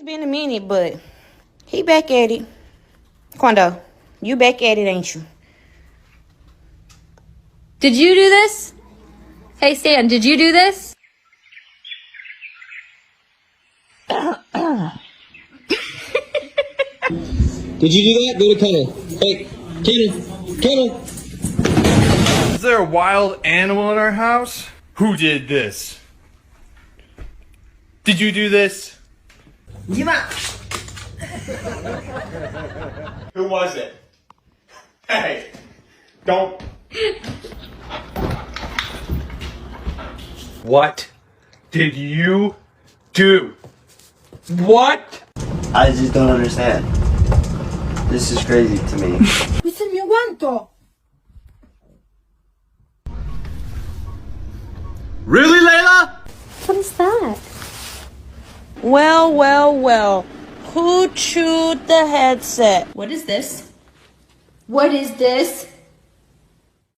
been a minute, but he back at it. Quando, you back at it, ain't you? Did you do this? Hey, Stan, did you do this? Did you do that? Go to Kennel. Hey, Kennel. Is there a wild animal in our house? Who did this? Did you do this? Who was it? Hey, don't. What did you do? What? I just don't understand. This is crazy to me. Questo è il mio guanto! Really, Layla? What is that? Well. Who chewed the headset? What is this? What is this?